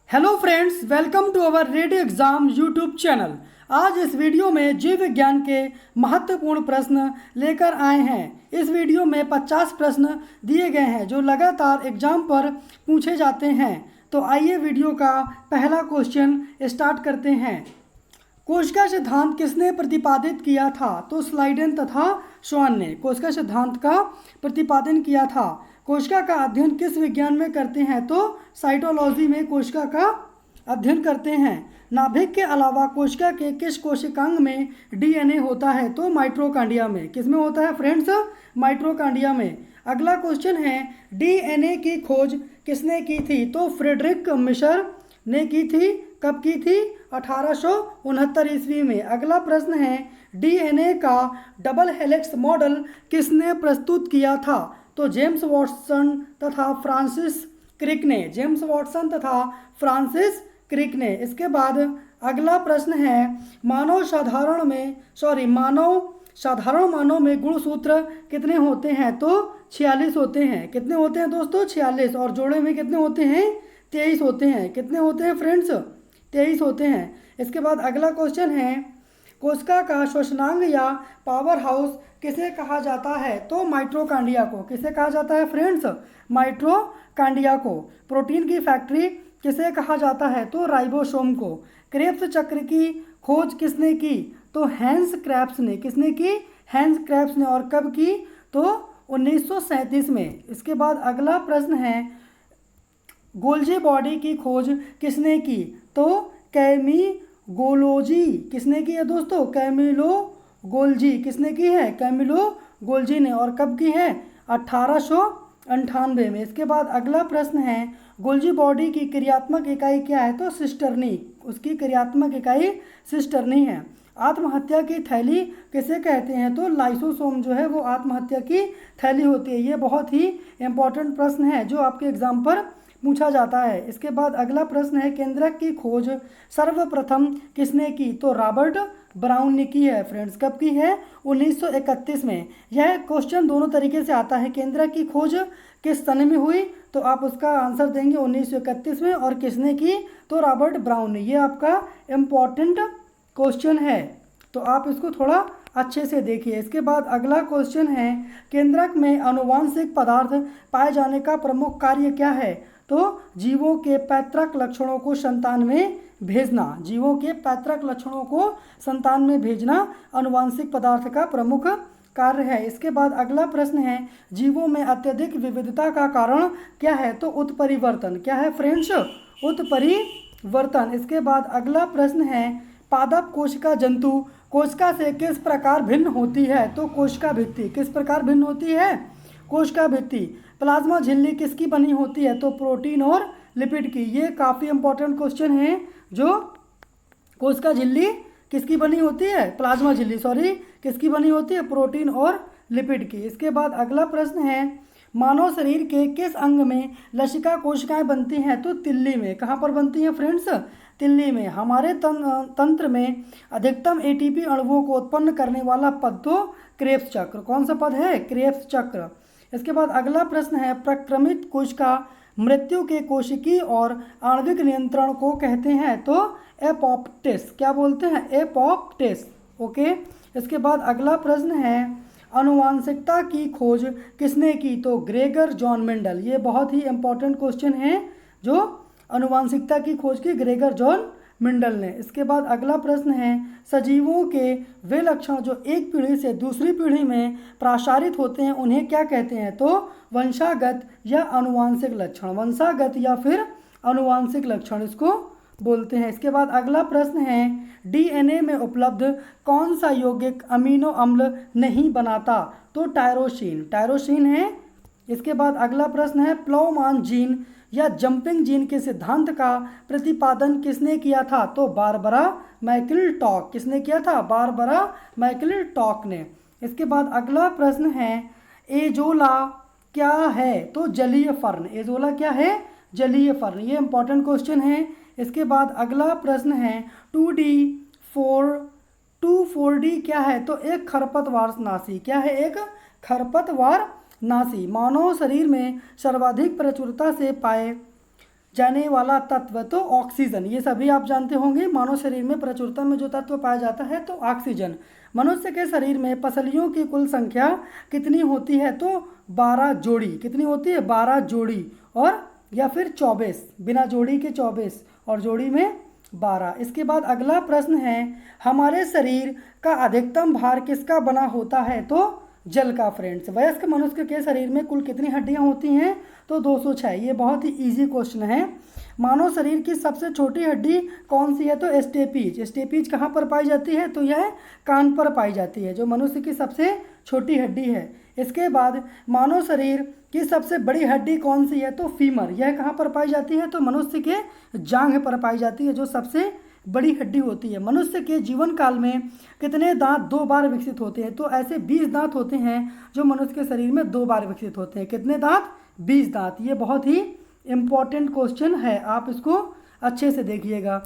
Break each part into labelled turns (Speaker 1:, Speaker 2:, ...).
Speaker 1: Hello friends, welcome to our radio exam YouTube channel. आज इस video में जीव विज्ञान के महत्वपूर्ण प्रश्न लेकर आए हैं। इस वीडियो में 50 प्रश्न दिए गए हैं जो लगातार एग्जाम पर पूछे जाते हैं। तो आइए वीडियो का पहला क्वेश्चन स्टार्ट करते हैं। कोशिका सिद्धांत किसने प्रतिपादित किया था? तो स्लाइडेन तथा श्वान ने कोशिका सिद्धांत का प्रतिपादन किया था। कोशिका का अध्ययन किस विज्ञान में करते हैं? तो साइटोलॉजी में कोशिका का अध्ययन करते हैं। नाभिक के अलावा कोशिका के किस कोशिकांग में डीएनए होता है? तो माइटोकॉन्ड्रिया में। किस में होता है फ्रेंड्स? माइटोकॉन्ड्रिया में। अगला क्वेश्चन है, डीएनए की खोज किसने की थी? तो फ्रेडरिक मिशर ने की थी। कब की थी? 1869 ईस्वी में। अगला प्रश्न है, डीएनए का डबल हेलिक्स मॉडल किसने प्रस्तुत किया था? तो जेम्स वाटसन तथा फ्रांसिस क्रिक ने। जेम्स वाटसन तथा फ्रांसिस क्रिक ने। इसके बाद अगला प्रश्न है, मानव साधारण मानव में गुणसूत्र कितने होते हैं? तो 46 होते हैं। कितने होते हैं दोस्तों? 46। और जोड़े में कितने होते हैं? 23 होते हैं। कितने होते हैं फ्रेंड्स? 23 होते हैं। इसके बाद अगला क्वेश्चन है, कोशिका का श्वसनांग या पावर हाउस किसे कहा जाता है? तो माइटोकॉन्ड्रिया को। किसे कहा जाता है फ्रेंड्स? माइटोकॉन्ड्रिया को। प्रोटीन की फैक्ट्री किसे कहा जाता है? तो राइबोसोम को। क्रेब्स चक्र की खोज किसने की? तो हैंस क्रेब्स ने। किसने की? हैंस क्रेब्स ने। और कब की? तो 1937 में। इसके बाद अगला प्रश्न है, गोल्जी बॉडी की खोज किसने की? तो कैमिगोलॉजी। किसने की है दोस्तों? Camillo Golgi. किसने की है? कैमिलो गोल्जी ने। और कब की है? 1898 में। इसके बाद अगला प्रश्न है, गोल्जी बॉडी की क्रियात्मक इकाई क्या है? तो सिस्टर्नी। उसकी क्रियात्मक इकाई सिस्टर्नी है। आत्महत्या की थैली किसे कहते हैं? तो लाइसोसोम जो है वो आत्महत्या की थैली होती है। ये बहुत ही इंपॉर्टेंट प्रश्न है जो आपके एग्जाम पर पूछा जाता है। इसके बाद अगला प्रश्न है, केंद्रक की खोज सर्वप्रथम किसने की? तो रॉबर्ट ब्राउन ने की है फ्रेंड्स। कब की है? 1931 में। यह क्वेश्चन दोनों तरीके से आता है। केंद्रक की खोज किस सन में हुई? तो आप उसका आंसर देंगे 1931 में। और किसने की? तो रॉबर्ट ब्राउन ने। ये आपका इम्पॉर्टेंट क्वेश्चन है, तो आप इसको थोड़ा अच्छे से देखिए। इसके बाद अगला क्वेश्चन है, केंद्रक में आनुवांशिक पदार्थ पाए जाने का प्रमुख कार्य क्या है? तो जीवों के पैतृक लक्षणों को संतान में भेजना। जीवों के पैतृक लक्षणों को संतान में भेजना आनुवांशिक पदार्थ का प्रमुख कार्य है। इसके बाद अगला प्रश्न है, जीवों में अत्यधिक विविधता का कारण क्या है? तो उत्परिवर्तन। क्या है फ्रेंड्स? उत्परिवर्तन। इसके बाद अगला प्रश्न है, पादप कोशिका जंतु कोशिका से किस प्रकार भिन्न होती है? तो कोशिका भित्ति। किस प्रकार भिन्न होती है? कोशिका भित्ति। प्लाज्मा झिल्ली किसकी बनी होती है? तो प्रोटीन और लिपिड की। ये काफ़ी इंपॉर्टेंट क्वेश्चन है। जो कोशिका झिल्ली किसकी बनी होती है? प्लाज्मा झिल्ली किसकी बनी होती है? प्रोटीन और लिपिड की। इसके बाद अगला प्रश्न है, मानव शरीर के किस अंग में लसिका कोशिकाएं बनती हैं? तो तिल्ली में। कहाँ पर बनती हैं फ्रेंड्स? तिल्ली में। हमारे तंत्र में अधिकतम एटीपी अणुओं को उत्पन्न करने वाला पद तो क्रेब्स चक्र। कौन सा पद है? क्रेब्स चक्र। इसके बाद अगला प्रश्न है, प्रक्रमित कोशिका मृत्यु के कोशिकीय और आणविक नियंत्रण को कहते हैं? तो एपोप्टिस। क्या बोलते हैं? एपोप्टिस। ओके। इसके बाद अगला प्रश्न है, आनुवांशिकता की खोज किसने की? तो ग्रेगर जॉन मेंडल। ये बहुत ही इंपॉर्टेंट क्वेश्चन है। जो आनुवांशिकता की खोज की ग्रेगर जॉन मेंडल ने। इसके बाद अगला प्रश्न है, सजीवों के वे लक्षण जो एक पीढ़ी से दूसरी पीढ़ी में प्रसारित होते हैं उन्हें क्या कहते हैं? तो वंशागत या आनुवांशिक लक्षण। वंशागत या फिर आनुवांशिक लक्षण इसको बोलते हैं। इसके बाद अगला प्रश्न है, डीएनए में उपलब्ध कौन सा यौगिक अमीनो अम्ल नहीं बनाता? तो टायरोसिन। टायरोसिन है। इसके बाद अगला प्रश्न है, प्लवमान जीन या जंपिंग जीन के सिद्धांत का प्रतिपादन किसने किया था? तो बारबरा मैकलिंटॉक। किसने किया था? बारबरा मैकलिंटॉक ने। इसके बाद अगला प्रश्न है, एजोला क्या है? तो जलीय फर्न। एजोला क्या है? जलीय फर्न। ये इंपॉर्टेंट क्वेश्चन है। इसके बाद अगला प्रश्न है, 2,4-D क्या है? तो एक खरपतवार नाशी। क्या है? एक खरपतवार नाशी। मानव शरीर में सर्वाधिक प्रचुरता से पाए जाने वाला तत्व तो ऑक्सीजन, ये सभी आप जानते होंगे। मानव शरीर में प्रचुरता में जो तत्व पाया जाता है तो ऑक्सीजन। मनुष्य के शरीर में पसलियों की कुल संख्या कितनी होती है तो 12 जोड़ी। कितनी होती है? 12 जोड़ी, और या फिर 24, बिना जोड़ी के 24 और जोड़ी में 12। इसके बाद अगला प्रश्न है, हमारे शरीर का अधिकतम भार किसका बना होता है तो जल का। फ्रेंड्स, वयस्क मनुष्य के शरीर में कुल कितनी हड्डियां होती हैं तो 206। ये बहुत ही इजी क्वेश्चन है। मानव शरीर की सबसे छोटी हड्डी कौन सी है तो स्टेपीज। स्टेपीज कहाँ पर पाई जाती है तो यह कान पर पाई जाती है, जो मनुष्य की सबसे छोटी हड्डी है। इसके बाद मानव शरीर की सबसे बड़ी हड्डी कौन सी है तो फीमर। यह कहाँ पर पाई जाती है तो मनुष्य के जांघ पर पाई जाती है, जो सबसे बड़ी हड्डी होती है। मनुष्य के जीवन काल में कितने दांत 2 बार विकसित होते हैं तो ऐसे 20 दांत होते हैं जो मनुष्य के शरीर में 2 बार विकसित होते हैं। कितने दांत? 20 दांत। ये बहुत ही इम्पॉर्टेंट क्वेश्चन है, आप इसको अच्छे से देखिएगा।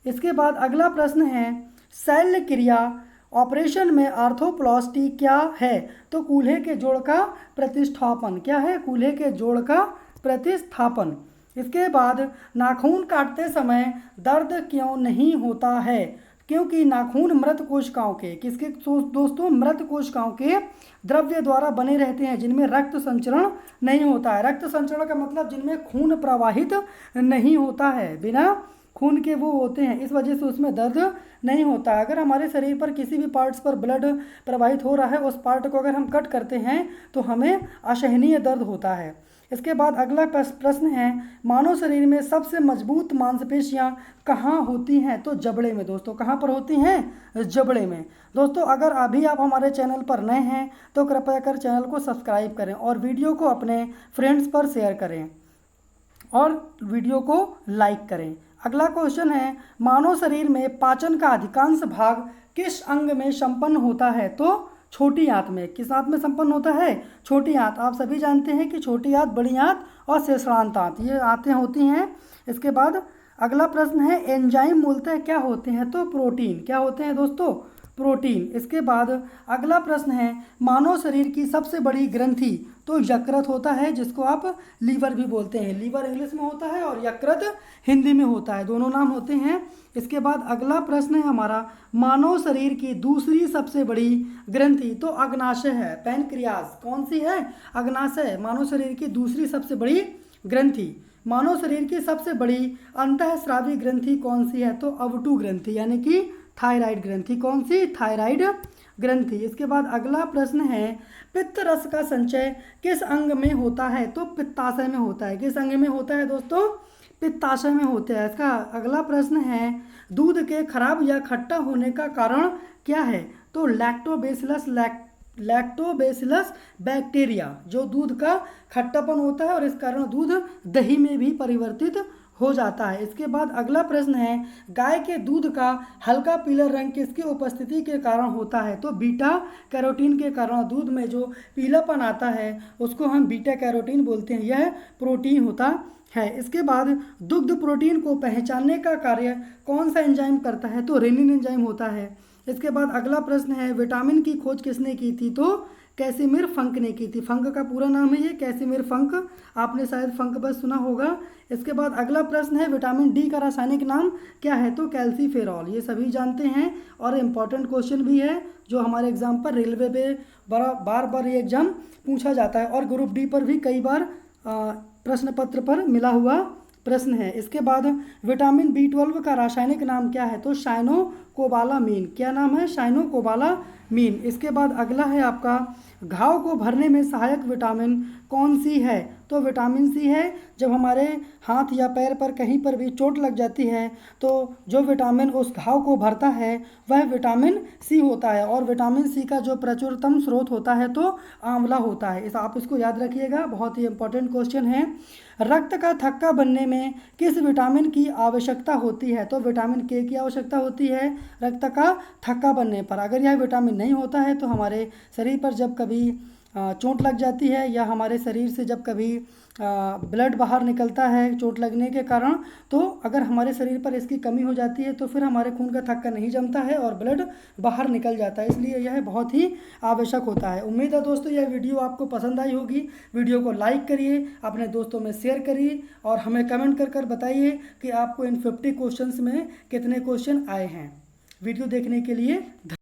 Speaker 1: इसके बाद अगला प्रश्न है, शल्य क्रिया ऑपरेशन में आर्थोप्लास्टी क्या है तो कूल्हे के जोड़ का प्रतिस्थापन। क्या है? कूल्हे के जोड़ का प्रतिस्थापन। इसके बाद नाखून काटते समय दर्द क्यों नहीं होता है? क्योंकि नाखून मृत कोशिकाओं के, किसके दोस्तों? मृत कोशिकाओं के द्रव्य द्वारा बने रहते हैं, जिनमें रक्त संचरण नहीं होता है। रक्त संचरण का मतलब जिनमें खून प्रवाहित नहीं होता है, बिना खून के वो होते हैं, इस वजह से उसमें दर्द नहीं होता है। अगर हमारे शरीर पर किसी भी पार्ट्स पर ब्लड प्रवाहित हो रहा है, उस पार्ट को अगर हम कट करते हैं तो हमें असहनीय दर्द होता है। इसके बाद अगला प्रश्न है, मानव शरीर में सबसे मजबूत मांसपेशियां कहाँ होती हैं तो जबड़े में। दोस्तों, कहाँ पर होती हैं? जबड़े में। दोस्तों, अगर अभी आप हमारे चैनल पर नए हैं तो कृपया कर चैनल को सब्सक्राइब करें और वीडियो को अपने फ्रेंड्स पर शेयर करें और वीडियो को लाइक करें। अगला क्वेश्चन है, मानव शरीर में पाचन का अधिकांश भाग किस अंग में संपन्न होता है तो छोटी आंत में। किस आंत में संपन्न होता है? छोटी आंत। आप सभी जानते हैं कि छोटी आंत, बड़ी आंत और शेषांत आंत, ये आंतें होती हैं। इसके बाद अगला प्रश्न है, एंजाइम मूलतः क्या होते हैं तो प्रोटीन। क्या होते हैं दोस्तों? प्रोटीन। इसके बाद अगला प्रश्न है, मानव शरीर की सबसे बड़ी ग्रंथि तो यकृत होता है, जिसको आप लीवर भी बोलते हैं। लीवर इंग्लिश में होता है और यकृत हिंदी में होता है, दोनों नाम होते हैं। इसके बाद अगला प्रश्न है हमारा, मानव शरीर की दूसरी सबसे बड़ी ग्रंथि तो अग्नाशय है, पैनक्रियास। कौन सी है? अग्नाशय। मानव शरीर की दूसरी सबसे बड़ी ग्रंथि। मानव शरीर की सबसे बड़ी अंतःस्रावी ग्रंथि कौन सी है तो अवटु ग्रंथि, यानी कि थायराइड ग्रंथि। कौन सी? थायराइड ग्रंथि। इसके बाद अगला प्रश्न है, पित्त रस का संचय किस अंग में होता है तो पित्ताशय में होता है। किस अंग में होता है दोस्तों? पित्ताशय में होता है। इसका अगला प्रश्न है, दूध के खराब या खट्टा होने का कारण क्या है तो लैक्टोबैसिलस बैक्टीरिया, जो दूध का खट्टापन होता है और इस कारण दूध दही में भी परिवर्तित हो जाता है। इसके बाद अगला प्रश्न है, गाय के दूध का हल्का पीला रंग किसकी उपस्थिति के कारण होता है तो बीटा कैरोटीन के कारण। दूध में जो पीलापन आता है उसको हम बीटा कैरोटीन बोलते हैं, यह प्रोटीन होता है। इसके बाद दुग्ध प्रोटीन को पहचानने का कार्य कौन सा एंजाइम करता है तो रेनिन एंजाइम होता है। इसके बाद अगला प्रश्न है, विटामिन की खोज किसने की थी तो कैसिमिर फंक ने की थी। फंक का पूरा नाम है ये कैसिमिर फंक, आपने शायद फंक बस सुना होगा। इसके बाद अगला प्रश्न है, विटामिन डी का रासायनिक नाम क्या है तो कैल्सीफेरॉल। ये सभी जानते हैं और इम्पॉर्टेंट क्वेश्चन भी है, जो हमारे एग्जाम पर रेलवे पे बार बार ये एग्जाम पूछा जाता है और ग्रुप डी पर भी कई बार प्रश्न पत्र पर मिला हुआ प्रश्न है। इसके बाद विटामिन B12 का रासायनिक नाम क्या है तो साइनोकोबालामीन। क्या नाम है? साइनोकोबालामीन। इसके बाद अगला है आपका, घाव को भरने में सहायक विटामिन कौन सी है तो विटामिन सी है। जब हमारे हाथ या पैर पर कहीं पर भी चोट लग जाती है तो जो विटामिन उस घाव को भरता है वह विटामिन सी होता है, और विटामिन सी का जो प्रचुरतम स्रोत होता है तो आंवला होता है। आप इसको याद रखिएगा, बहुत ही इंपॉर्टेंट क्वेश्चन है। रक्त का थक्का बनने में किस विटामिन की आवश्यकता होती है तो विटामिन के की आवश्यकता होती है रक्त का थक्का बनने पर। अगर यह विटामिन नहीं होता है तो हमारे शरीर पर जब कभी चोट लग जाती है या हमारे शरीर से जब कभी ब्लड बाहर निकलता है चोट लगने के कारण, तो अगर हमारे शरीर पर इसकी कमी हो जाती है तो फिर हमारे खून का थक्का नहीं जमता है और ब्लड बाहर निकल जाता है, इसलिए यह बहुत ही आवश्यक होता है। उम्मीद है दोस्तों यह वीडियो आपको पसंद आई होगी। वीडियो को लाइक करिए, अपने दोस्तों में शेयर करिए और हमें कमेंट कर बताइए कि आपको इन 50 क्वेश्चंस में कितने क्वेश्चन आए हैं। वीडियो देखने के लिए